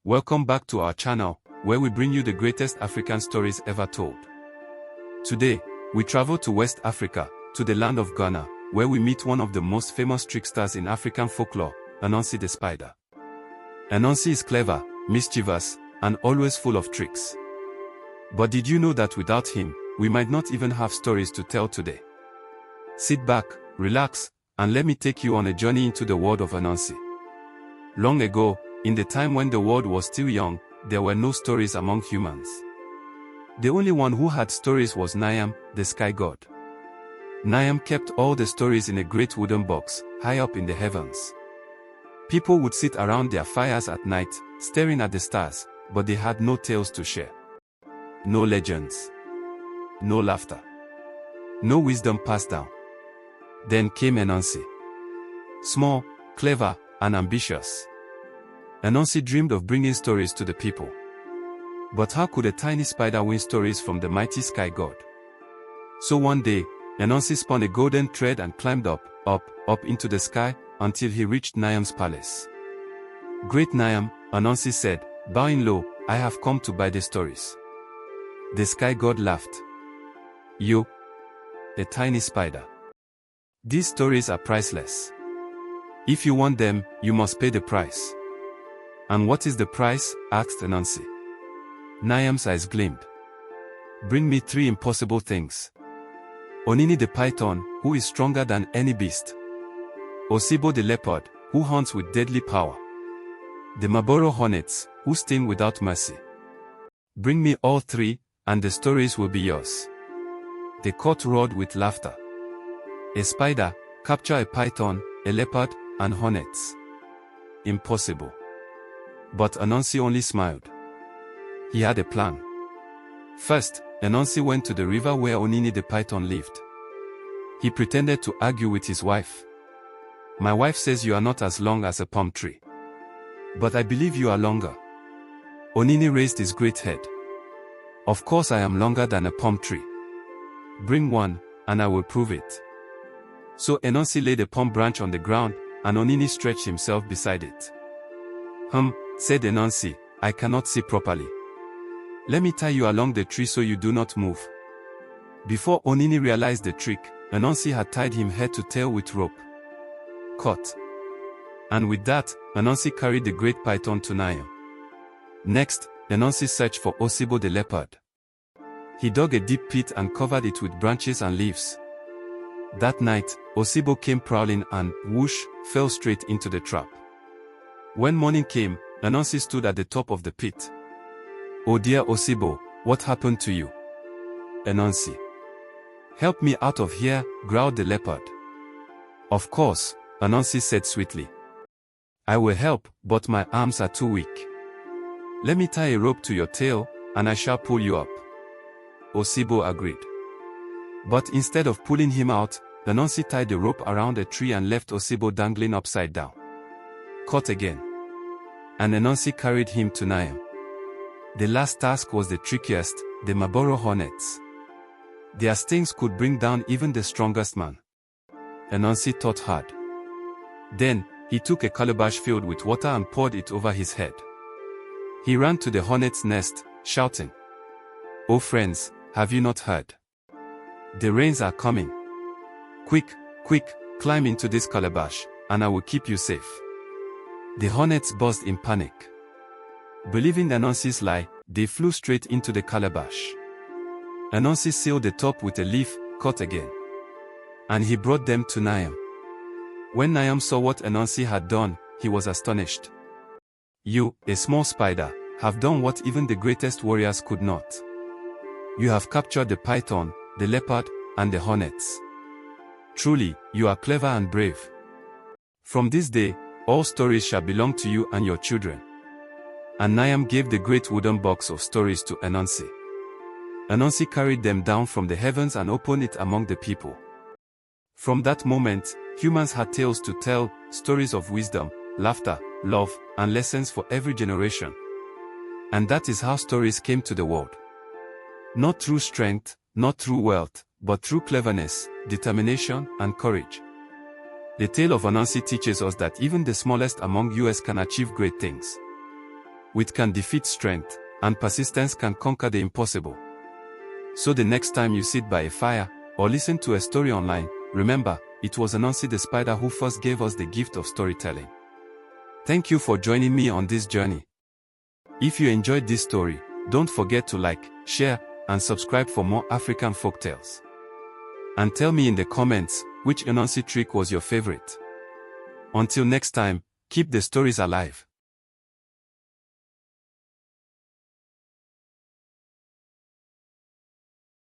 Welcome back to our channel, where we bring you the greatest African stories ever told. Today, we travel to West Africa, to the land of Ghana, where we meet one of the most famous tricksters in African folklore, Ananse the spider. Ananse is clever, mischievous, and always full of tricks. But did you know that without him, we might not even have stories to tell today? Sit back, relax, and let me take you on a journey into the world of Ananse. Long ago, in the time when the world was still young, there were no stories among humans. The only one who had stories was Nyam, the sky god. Nyam kept all the stories in a great wooden box, high up in the heavens. People would sit around their fires at night, staring at the stars, but they had no tales to share. No legends. No laughter. No wisdom passed down. Then came Ananse. Small, clever, and ambitious. Ananse dreamed of bringing stories to the people. But how could a tiny spider win stories from the mighty sky god? So one day, Ananse spun a golden thread and climbed up into the sky, until he reached Nyam's palace. "Great Nyam," Ananse said, bowing low, "I have come to buy the stories." The sky god laughed. "You? A tiny spider? These stories are priceless. If you want them, you must pay the price." "And what is the price?" asked Ananse. Nyam's eyes gleamed. "Bring me 3 impossible things. Onini the python, who is stronger than any beast. Osibo the leopard, who hunts with deadly power. The Maboro hornets, who sting without mercy. Bring me all 3, and the stories will be yours." The court roared with laughter. A spider, capture a python, a leopard, and hornets. Impossible. But Ananse only smiled. He had a plan. First, Ananse went to the river where Onini the python lived. He pretended to argue with his wife. "My wife says you are not as long as a palm tree. But I believe you are longer." Onini raised his great head. "Of course I am longer than a palm tree. Bring one, and I will prove it." So Ananse laid a palm branch on the ground, and Onini stretched himself beside it. Said Ananse, "I cannot see properly. Let me tie you along the tree so you do not move." Before Onini realized the trick, Ananse had tied him head to tail with rope. Caught. And with that, Ananse carried the great python to Nyam. Next, Ananse searched for Osibo the leopard. He dug a deep pit and covered it with branches and leaves. That night, Osibo came prowling and, whoosh, fell straight into the trap. When morning came, Ananse stood at the top of the pit. "Oh dear Osibo, what happened to you?" "Ananse. Help me out of here," growled the leopard. "Of course," Ananse said sweetly. "I will help, but my arms are too weak. Let me tie a rope to your tail, and I shall pull you up." Osibo agreed. But instead of pulling him out, Ananse tied the rope around a tree and left Osibo dangling upside down. Caught again. And Ananse carried him to Nyam. The last task was the trickiest, the Maboro hornets. Their stings could bring down even the strongest man. Ananse thought hard. Then, he took a calabash filled with water and poured it over his head. He ran to the hornet's nest, shouting, "Oh friends, have you not heard? The rains are coming. Quick, quick, climb into this calabash, and I will keep you safe." The hornets buzzed in panic. Believing Ananse's lie, they flew straight into the calabash. Ananse sealed the top with a leaf, caught again. And he brought them to Nyam. When Nyam saw what Ananse had done, he was astonished. "You, a small spider, have done what even the greatest warriors could not. You have captured the python, the leopard, and the hornets. Truly, you are clever and brave. From this day, all stories shall belong to you and your children." And Nyam gave the great wooden box of stories to Ananse. Ananse carried them down from the heavens and opened it among the people. From that moment, humans had tales to tell, stories of wisdom, laughter, love, and lessons for every generation. And that is how stories came to the world. Not through strength, not through wealth, but through cleverness, determination, and courage. The tale of Ananse teaches us that even the smallest among us can achieve great things. wit can defeat strength, and persistence can conquer the impossible. So the next time you sit by a fire, or listen to a story online, remember, it was Ananse the spider who first gave us the gift of storytelling. Thank you for joining me on this journey. If you enjoyed this story, don't forget to like, share, and subscribe for more African folktales. And tell me in the comments, which Ananse trick was your favorite. Until next time, keep the stories alive.